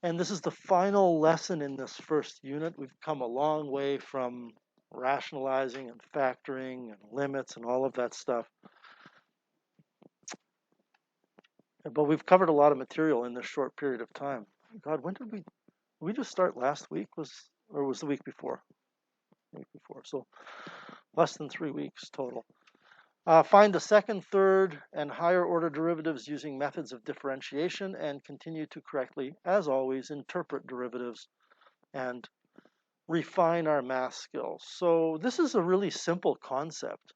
And this is the final lesson in this first unit. We've come a long way from rationalizing and factoring and limits and all of that stuff. But we've covered a lot of material in this short period of time. God, when did we just start last week? Or was the week before? The week before. So less than 3 weeks total. Find the second, third, and higher order derivatives using methods of differentiation and continue to correctly, as always, interpret derivatives and refine our math skills. So this is a really simple concept.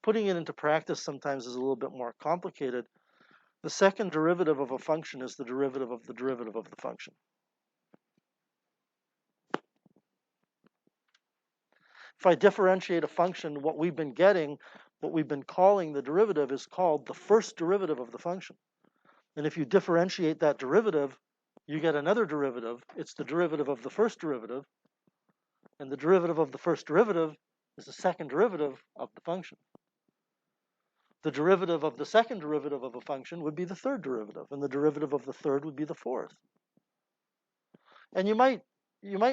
Putting it into practice sometimes is a little bit more complicated. The second derivative of a function is the derivative of the function. If I differentiate a function, what we've been calling the derivative is called the first derivative of the function. And if you differentiate that derivative, you get another derivative. It's the derivative of the first derivative. And the derivative of the first derivative is the second derivative of the function. The derivative of the second derivative of a function would be the third derivative, and the derivative of the third would be the fourth. And you might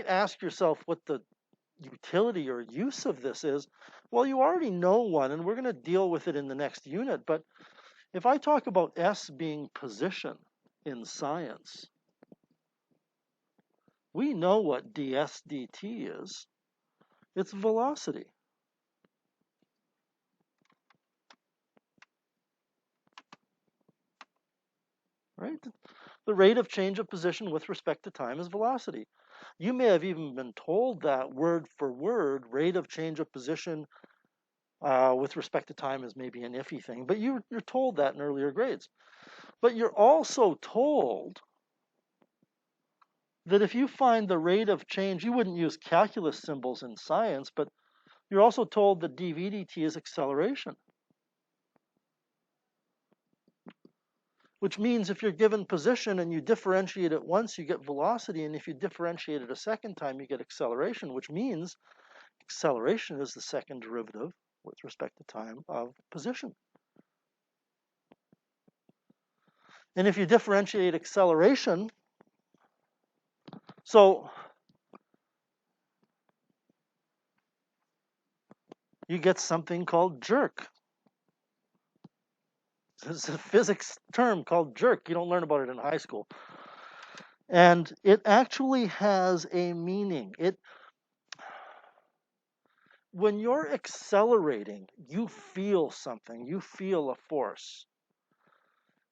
ask yourself what the utility or use of this is. Well, you already know one, and we're going to deal with it in the next unit. But if I talk about S being position in science, we know what ds dt is. It's velocity. Right? The rate of change of position with respect to time is velocity. You may have even been told that word for word, rate of change of position with respect to time is maybe an iffy thing, but you're told that in earlier grades. But you're also told that if you find the rate of change, you wouldn't use calculus symbols in science, but you're also told that dv dt is acceleration. Which means if you're given position and you differentiate it once, you get velocity, and if you differentiate it a second time, you get acceleration, which means acceleration is the second derivative with respect to time of position. And if you differentiate acceleration, so you get something called jerk. It's a physics term called jerk. You don't learn about it in high school. And it actually has a meaning. When you're accelerating, you feel something. You feel a force.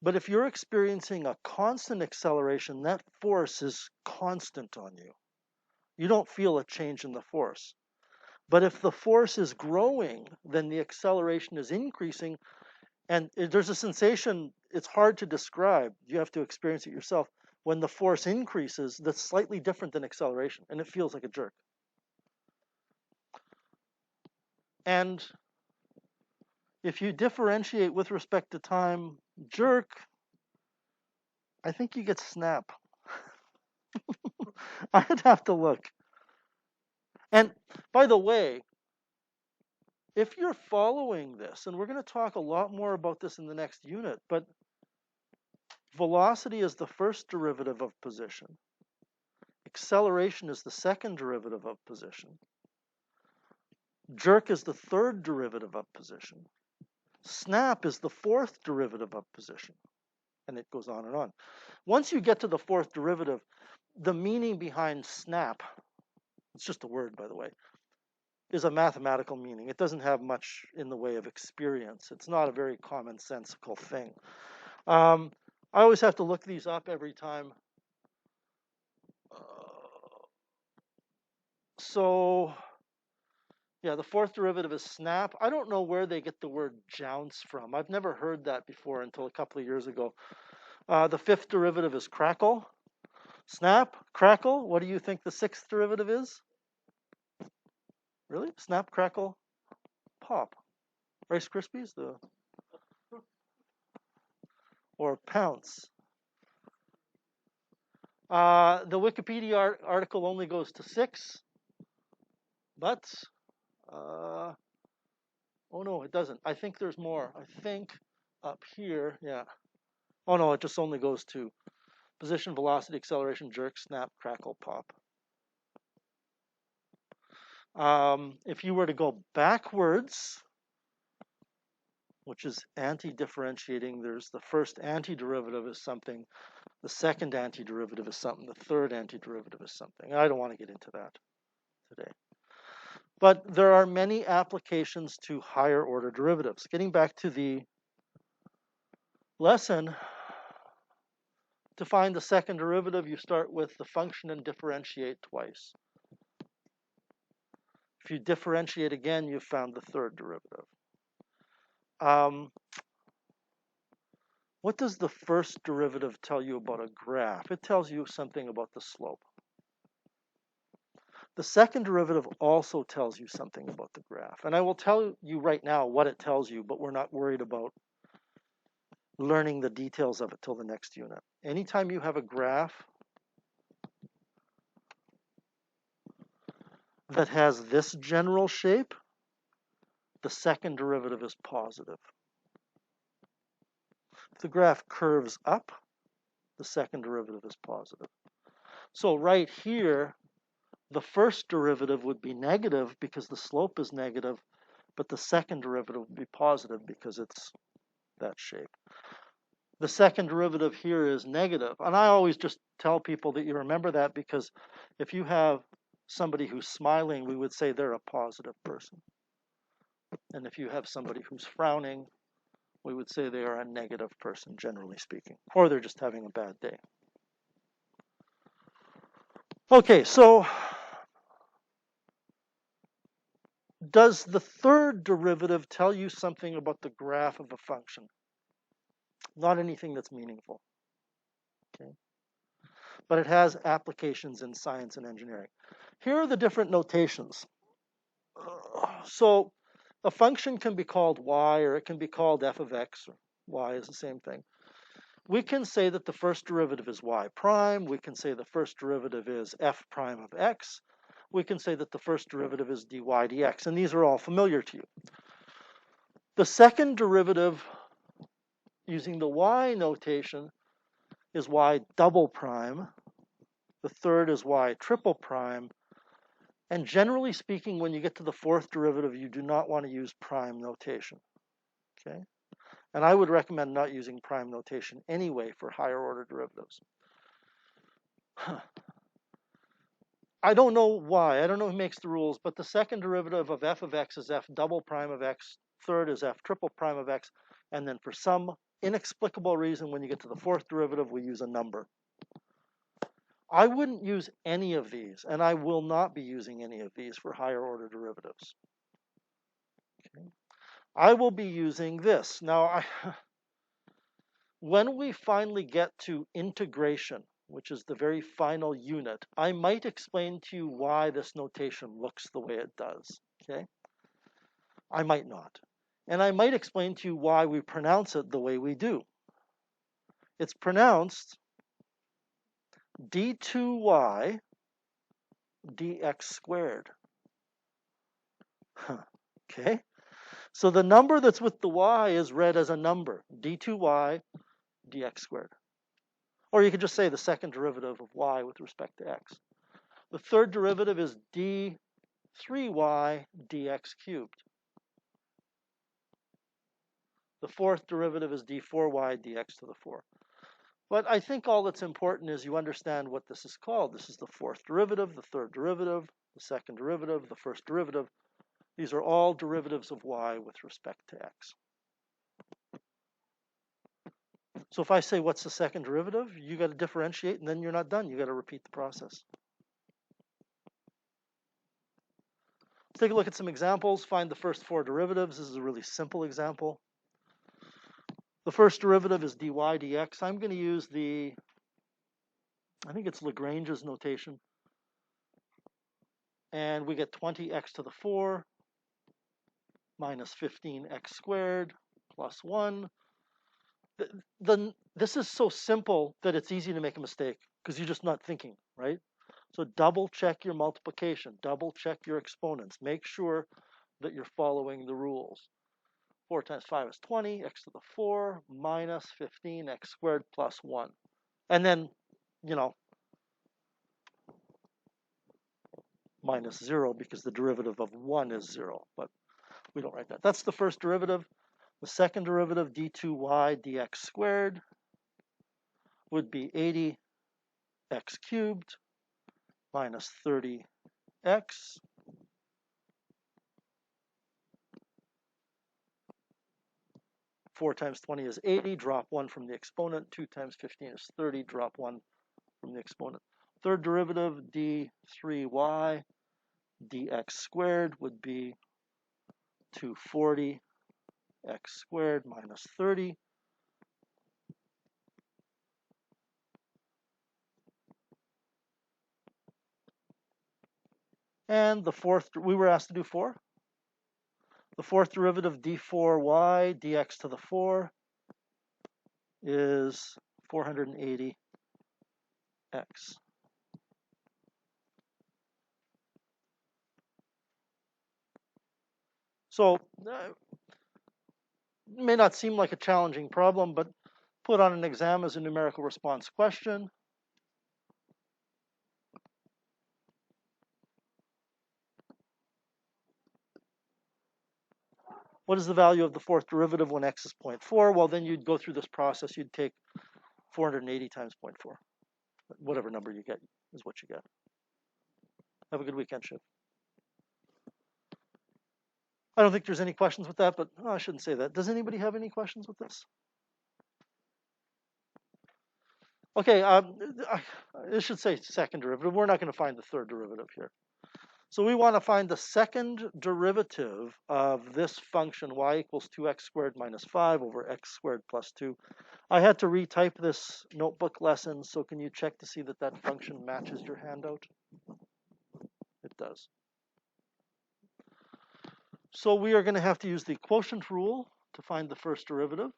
But if you're experiencing a constant acceleration, that force is constant on you. You don't feel a change in the force. But if the force is growing, then the acceleration is increasing. And there's a sensation, it's hard to describe. You have to experience it yourself. When the force increases, that's slightly different than acceleration, and it feels like a jerk. And if you differentiate with respect to time jerk, I think you get snap. I'd have to look. And by the way, if you're following this, and we're going to talk a lot more about this in the next unit, but velocity is the first derivative of position. Acceleration is the second derivative of position. Jerk is the third derivative of position. Snap is the fourth derivative of position. And it goes on and on. Once you get to the fourth derivative, the meaning behind snap, it's just a word, by the way, is a mathematical meaning. It doesn't have much in the way of experience. It's not a very commonsensical thing. I always have to look these up every time. So, yeah, the fourth derivative is snap. I don't know where they get the word jounce from. I've never heard that before until a couple of years ago. The fifth derivative is crackle. Snap, crackle. What do you think the sixth derivative is? Really? Snap, crackle, pop. Rice Krispies? Or pounce. The Wikipedia article only goes to 6, but oh no, it doesn't. I think there's more. I think up here, yeah. Oh no, it just only goes to Position, velocity, acceleration, jerk, snap, crackle, pop. If you were to go backwards, which is anti-differentiating, there's the first antiderivative is something, the second antiderivative is something, the third antiderivative is something. I don't want to get into that today. But there are many applications to higher order derivatives. Getting back to the lesson, to find the second derivative, you start with the function and differentiate twice. If you differentiate again, you've found the third derivative. What does the first derivative tell you about a graph? It tells you something about the slope. The second derivative also tells you something about the graph. And I will tell you right now what it tells you, but we're not worried about learning the details of it till the next unit. Anytime you have a graph that has this general shape, the second derivative is positive. If the graph curves up, the second derivative is positive. So right here, the first derivative would be negative because the slope is negative, but the second derivative would be positive because it's that shape. The second derivative here is negative. And I always just tell people that you remember that because if you have somebody who's smiling, we would say they're a positive person. And if you have somebody who's frowning, we would say they are a negative person, generally speaking, or they're just having a bad day. Okay, so does the third derivative tell you something about the graph of a function? Not anything that's meaningful. Okay. But it has applications in science and engineering. Here are the different notations. So a function can be called y, or it can be called f of x, or y is the same thing. We can say that the first derivative is y prime. We can say the first derivative is f prime of x. We can say that the first derivative is dy dx, and these are all familiar to you. The second derivative, using the y notation, is y double prime. The third is y triple prime. And generally speaking, when you get to the fourth derivative, you do not want to use prime notation. Okay? And I would recommend not using prime notation anyway for higher order derivatives. I don't know why. I don't know who makes the rules, but the second derivative of f of x is f double prime of x. Third is f triple prime of x. And then for some inexplicable reason, when you get to the fourth derivative, we use a number. I wouldn't use any of these, and I will not be using any of these for higher order derivatives. Okay. I will be using this. Now, when we finally get to integration, which is the very final unit, I might explain to you why this notation looks the way it does. Okay? I might not. And I might explain to you why we pronounce it the way we do. It's pronounced d2y dx squared. Okay? So the number that's with the y is read as a number, d2y dx squared. Or you could just say the second derivative of y with respect to x. The third derivative is d3y dx cubed. The fourth derivative is d4y dx to the 4. But I think all that's important is you understand what this is called. This is the fourth derivative, the third derivative, the second derivative, the first derivative. These are all derivatives of y with respect to x. So if I say, what's the second derivative? You got to differentiate, and then you're not done. You got to repeat the process. Let's take a look at some examples. Find the first four derivatives. This is a really simple example. The first derivative is dy dx. I'm going to use I think it's Lagrange's notation. And we get 20x to the 4 minus 15x squared plus 1. This is so simple that it's easy to make a mistake because you're just not thinking, right? So double check your multiplication, double check your exponents. Make sure that you're following the rules. 4 times 5 is 20, x to the 4 minus 15x squared plus 1. And then you know, minus 0 because the derivative of 1 is 0, but we don't write that. That's the first derivative. The second derivative, d2y dx squared, would be 80x cubed minus 30x. Four times 20 is 80, drop 1 from the exponent. 2 times 15 is 30, drop 1 from the exponent. Third derivative, d3y dx squared would be 240x squared minus 30. And the fourth, we were asked to do 4. The fourth derivative, d4y dx to the 4, is 480x. So it may not seem like a challenging problem, but put on an exam as a numerical response question. What is the value of the fourth derivative when x is 0.4? Well, then you'd go through this process. You'd take 480 times 0.4. Whatever number you get is what you get. Have a good weekend, Shiv. I don't think there's any questions with that, but I shouldn't say that. Does anybody have any questions with this? Okay, it should say second derivative. We're not going to find the third derivative here. So we want to find the second derivative of this function, y equals 2x squared minus 5 over x squared plus 2. I had to retype this notebook lesson, so can you check to see that that function matches your handout? It does. So we are going to have to use the quotient rule to find the first derivative.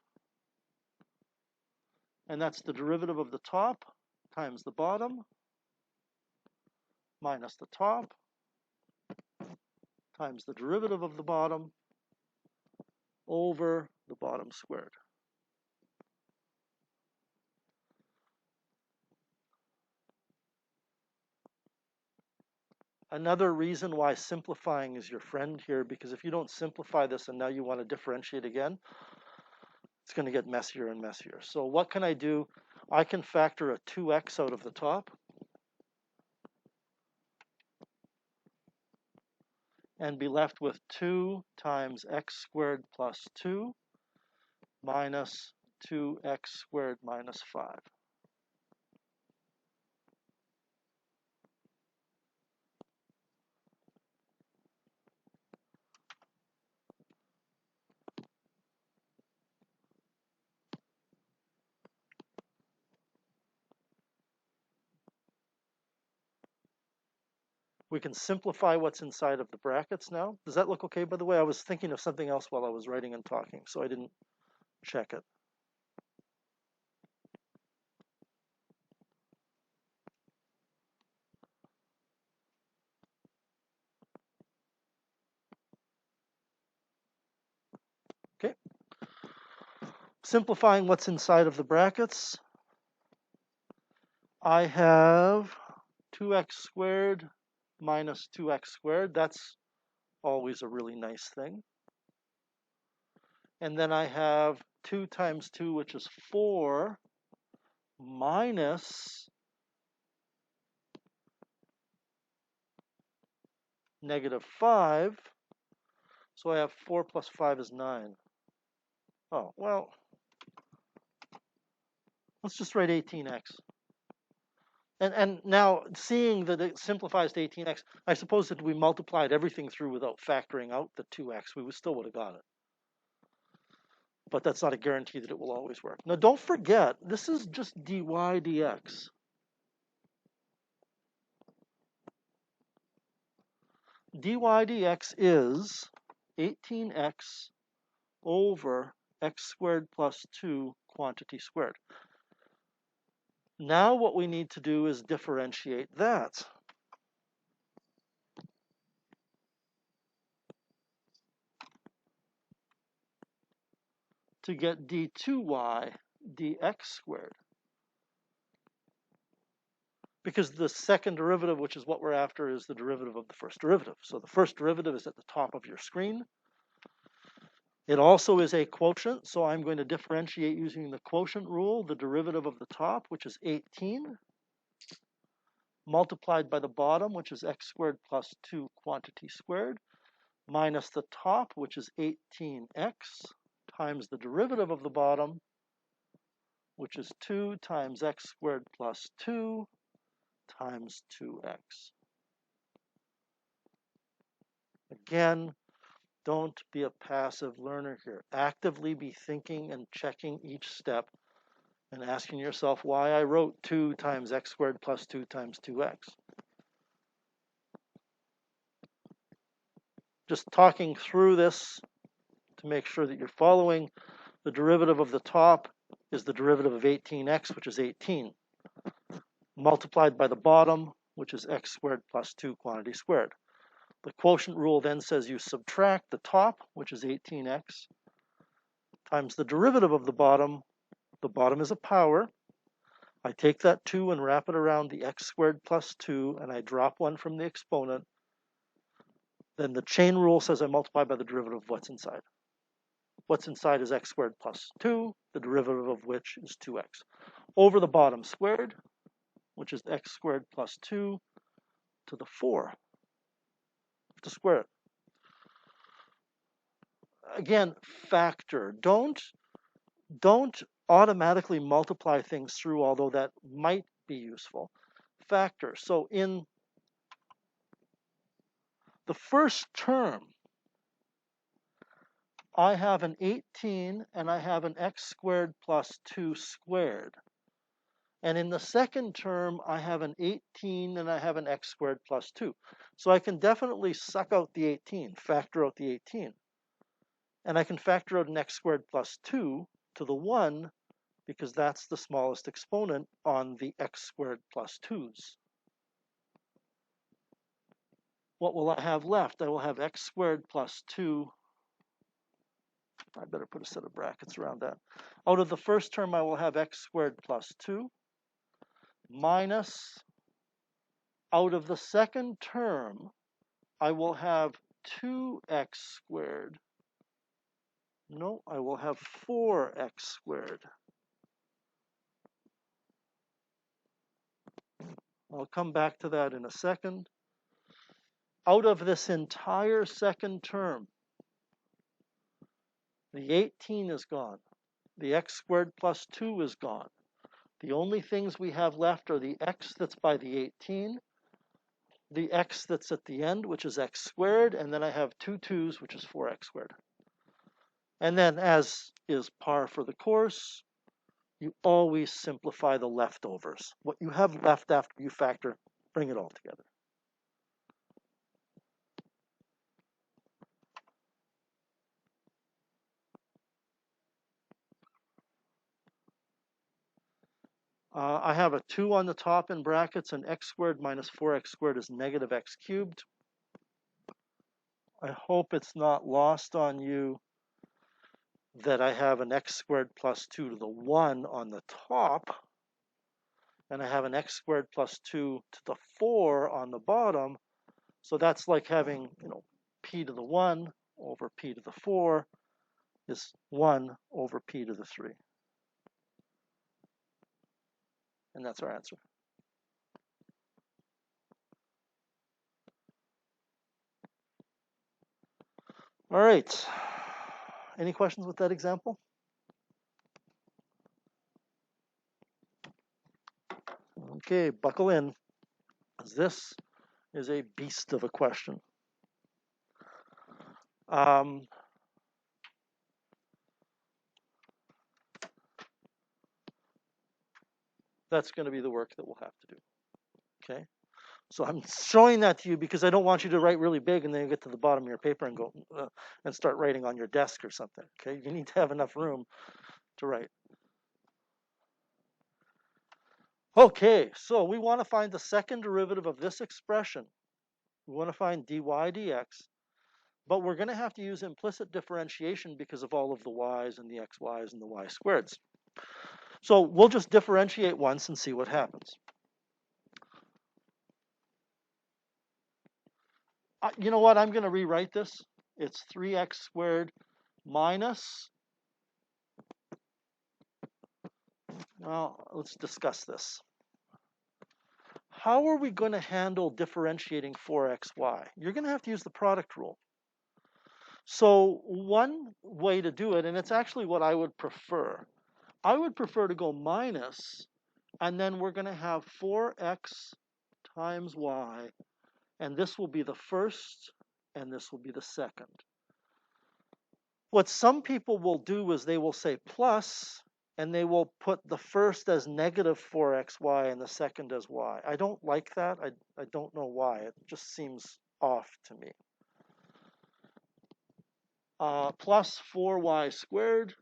And that's the derivative of the top times the bottom minus the top times the derivative of the bottom over the bottom squared. Another reason why simplifying is your friend here, because if you don't simplify this and now you want to differentiate again, it's going to get messier and messier. So what can I do? I can factor a 2x out of the top and be left with 2 times x squared plus 2 minus 2x squared minus 5. We can simplify what's inside of the brackets now. Does that look okay, by the way? I was thinking of something else while I was writing and talking, so I didn't check it. Okay. Simplifying what's inside of the brackets. I have 2x squared minus 2x squared. That's always a really nice thing. And then I have 2 times 2, which is 4, minus negative 5. So I have 4 plus 5 is 9. Oh, well, let's just write 18x. And now, seeing that it simplifies to 18x, I suppose that we multiplied everything through without factoring out the 2x, we still would have got it. But that's not a guarantee that it will always work. Now, don't forget, this is just dy dx. Dy dx is 18x over x squared plus 2 quantity squared. Now what we need to do is differentiate that. To get d2y dx squared. because the second derivative, which is what we're after, is the derivative of the first derivative. So the first derivative is at the top of your screen. It also is a quotient, so I'm going to differentiate using the quotient rule, the derivative of the top, which is 18, multiplied by the bottom, which is x squared plus 2 quantity squared, minus the top, which is 18x, times the derivative of the bottom, which is 2 times x squared plus 2 times 2x. Again, don't be a passive learner here. Actively be thinking and checking each step and asking yourself why I wrote 2 times x squared plus 2 times 2x. Just talking through this to make sure that you're following. The derivative of the top is the derivative of 18x, which is 18, multiplied by the bottom, which is x squared plus 2 quantity squared. The quotient rule then says you subtract the top, which is 18x, times the derivative of the bottom. The bottom is a power. I take that 2 and wrap it around the x squared plus 2, and I drop 1 from the exponent. Then the chain rule says I multiply by the derivative of what's inside. What's inside is x squared plus 2, the derivative of which is 2x. Over the bottom squared, which is x squared plus 2 to the 4. To square it. Again, factor. Don't automatically multiply things through, although that might be useful. Factor. So in the first term, I have an 18 and I have an x squared plus 2 squared. And in the second term, I have an 18 and I have an x squared plus 2. So I can definitely suck out the 18, factor out the 18. And I can factor out an x squared plus 2 to the 1 because that's the smallest exponent on the x squared plus 2's. What will I have left? I will have x squared plus 2. I better put a set of brackets around that. Out of the first term, I will have x squared plus 2 minus, out of the second term, I will have 2x squared. No, I will have 4x squared. I'll come back to that in a second. Out of this entire second term, the 18 is gone. The x squared plus 2 is gone. The only things we have left are the x that's by the 18, the x that's at the end, which is x squared, and then I have 2 2's, which is 4x squared. And then, as is par for the course, you always simplify the leftovers. What you have left after you factor, bring it all together. I have a 2 on the top in brackets, and x squared minus 4x squared is negative x cubed. I hope it's not lost on you that I have an x squared plus 2 to the 1 on the top, and I have an x squared plus 2 to the 4 on the bottom. So that's like having, p to the 1 over p to the 4 is 1 over p to the 3. And that's our answer. All right. Any questions with that example? Okay, buckle in. This is a beast of a question. That's going to be the work that we'll have to do. Okay? So I'm showing that to you because I don't want you to write really big and then you get to the bottom of your paper and go and start writing on your desk or something. Okay? You need to have enough room to write. Okay, so we want to find the second derivative of this expression. We want to find dy dx, but we're going to have to use implicit differentiation because of all of the y's and the xy's and the y squareds. So we'll just differentiate once and see what happens. You know what? I'm going to rewrite this. It's 3x squared minus, well, let's discuss this. How are we going to handle differentiating 4xy? You're going to have to use the product rule. So one way to do it, and it's actually what I would prefer, I would prefer to go minus, and then we're going to have 4x times y, and this will be the first, and this will be the second. What some people will do is they will say plus, and they will put the first as negative 4xy and the second as y. I don't like that. I don't know why. It just seems off to me. Plus 4y squared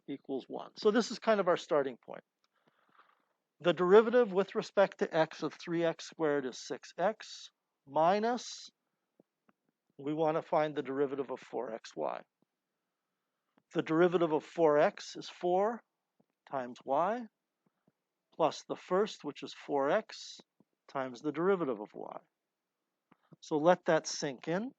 equals 1. So this is kind of our starting point. The derivative with respect to x of 3x squared is 6x minus, we want to find the derivative of 4xy. The derivative of 4x is 4 times y plus the first, which is 4x, times the derivative of y. So let that sink in.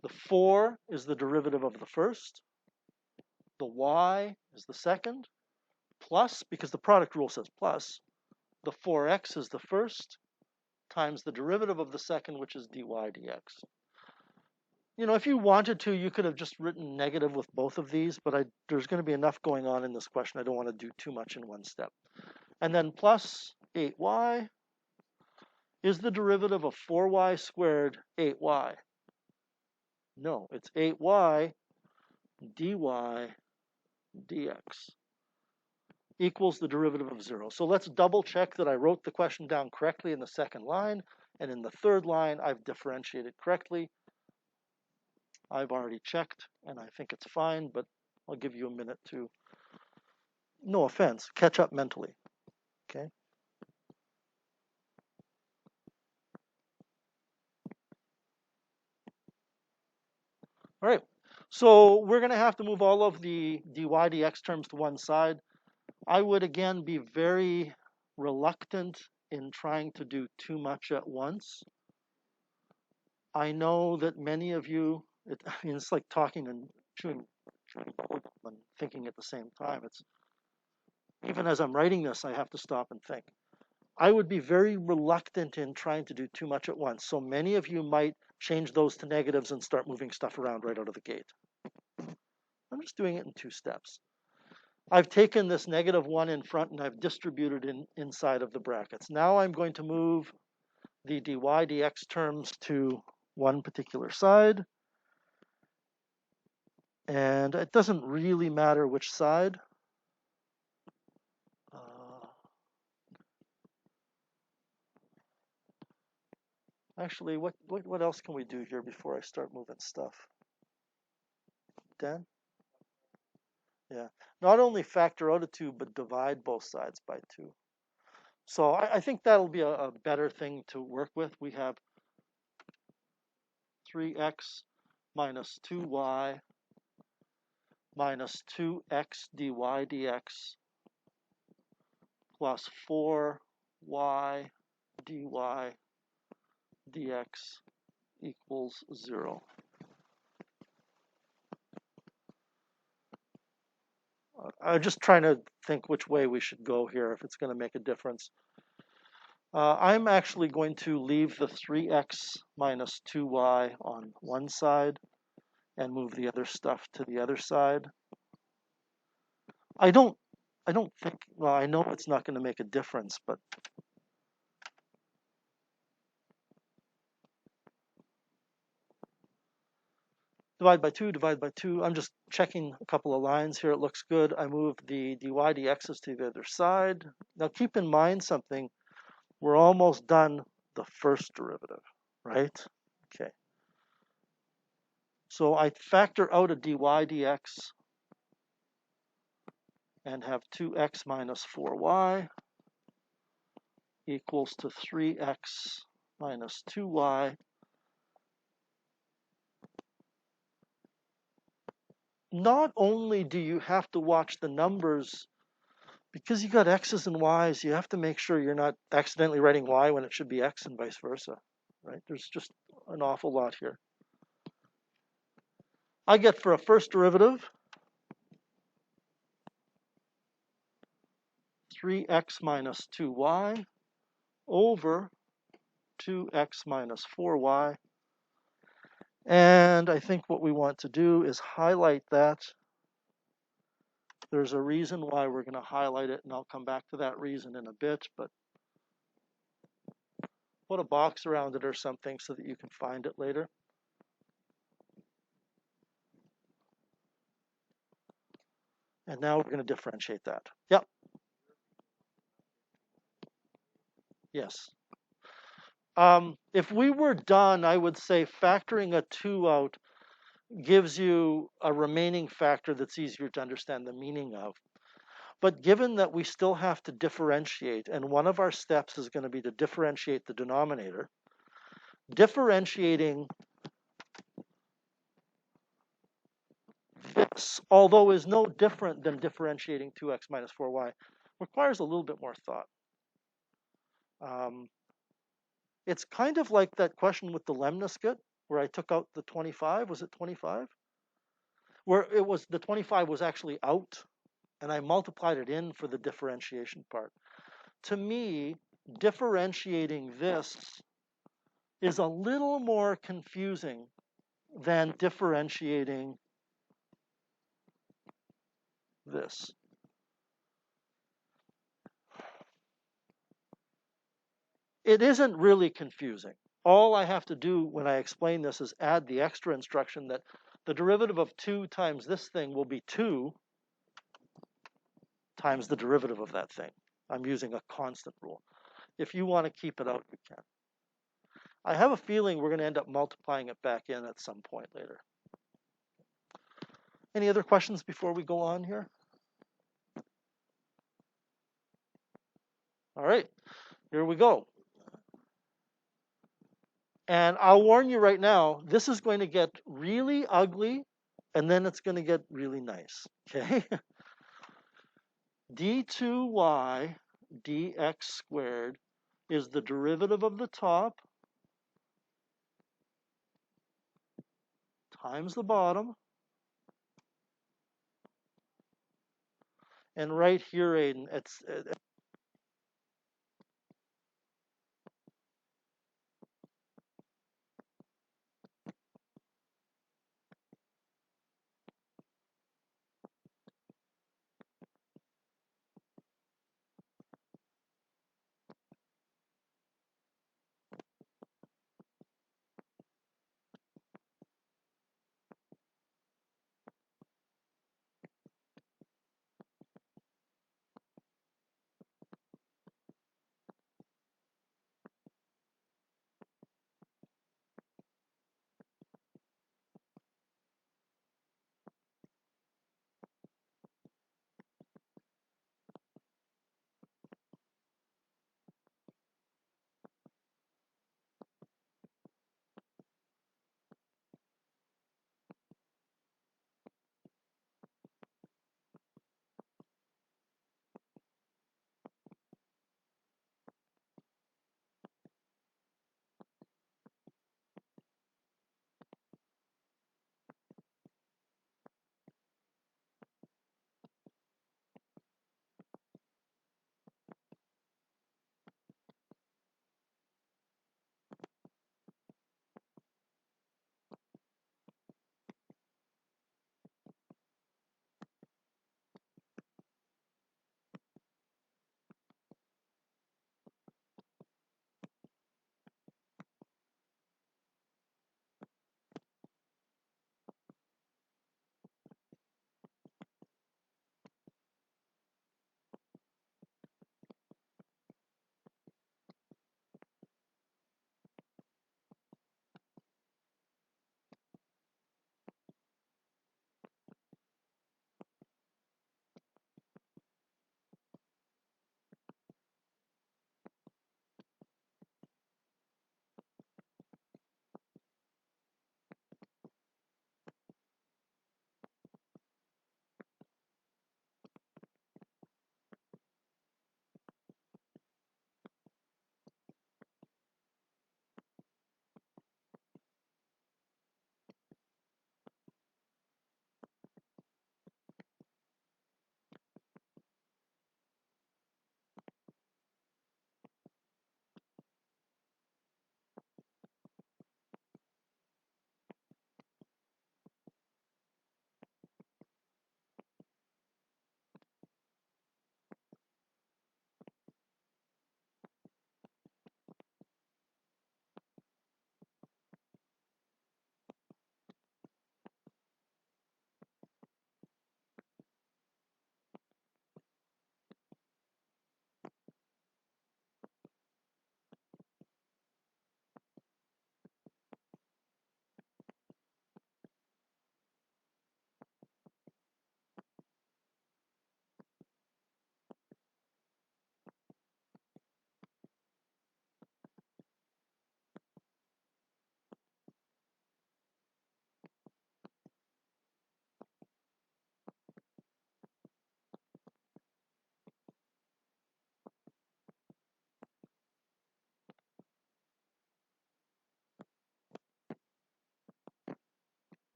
The 4 is the derivative of the first. The y is the second. Plus, because the product rule says plus, the 4x is the first, times the derivative of the second, which is dy dx. You know, if you wanted to, you could have just written negative with both of these, but there's going to be enough going on in this question. I don't want to do too much in one step. And then plus 8y is the derivative of 4y squared 8y. No, it's 8y dy dx equals the derivative of 0. So let's double check that I wrote the question down correctly in the second line, and in the third line I've differentiated correctly. I've already checked, and I think it's fine, but I'll give you a minute to, no offense, catch up mentally, okay? All right, so we're going to have to move all of the dy dx terms to one side. I would, again, be very reluctant in trying to do too much at once. I know that many of you, I mean, it's like talking and chewing and thinking at the same time. It's even as I'm writing this, I have to stop and think. I would be very reluctant in trying to do too much at once. So many of you might change those to negatives and start moving stuff around right out of the gate. I'm just doing it in 2 steps. I've taken this negative 1 in front and I've distributed inside of the brackets. Now I'm going to move the dy dx terms to one particular side. And it doesn't really matter which side. Actually, what else can we do here before I start moving stuff? Dan? Yeah. Not only factor out a 2, but divide both sides by 2. So I think that'll be a better thing to work with. We have 3x minus 2y minus 2x dy dx plus 4y dy dx equals 0. I'm just trying to think which way we should go here, if it's going to make a difference. I'm actually going to leave the 3x minus 2y on one side and move the other stuff to the other side. I don't think, well, I know it's not going to make a difference, but divide by 2, divide by 2. I'm just checking a couple of lines here. It looks good. I move the dy dx's to the other side. Now keep in mind something. We're almost done the first derivative, right? Okay. So I factor out a dy dx and have 2x minus 4y equals to 3x minus 2y not only do you have to watch the numbers, because you got x's and y's, you have to make sure you're not accidentally writing y when it should be x and vice versa, right? There's just an awful lot here. I get for a first derivative 3x minus 2y over 2x minus 4y. And I think what we want to do is highlight that. There's a reason why we're going to highlight it, and I'll come back to that reason in a bit, but put a box around it or something so that you can find it later. And now we're going to differentiate that. Yep. Yes. If we were done, I would say factoring a 2 out gives you a remaining factor that's easier to understand the meaning of. But given that we still have to differentiate, and one of our steps is going to be to differentiate the denominator, differentiating this, although is no different than differentiating 2x minus 4y, requires a little bit more thought. It's kind of like that question with the lemniscate, where I took out the 25. Was it 25? Where it was the 25 was actually out, and I multiplied it in for the differentiation part. To me, differentiating this is a little more confusing than differentiating this. It isn't really confusing. All I have to do when I explain this is add the extra instruction that the derivative of 2 times this thing will be 2 times the derivative of that thing. I'm using a constant rule. If you want to keep it out, you can. I have a feeling we're going to end up multiplying it back in at some point later. Any other questions before we go on here? All right, here we go. And I'll warn you right now, this is going to get really ugly, and then it's going to get really nice, okay? d2y dx squared is the derivative of the top times the bottom. And right here, Aiden, it's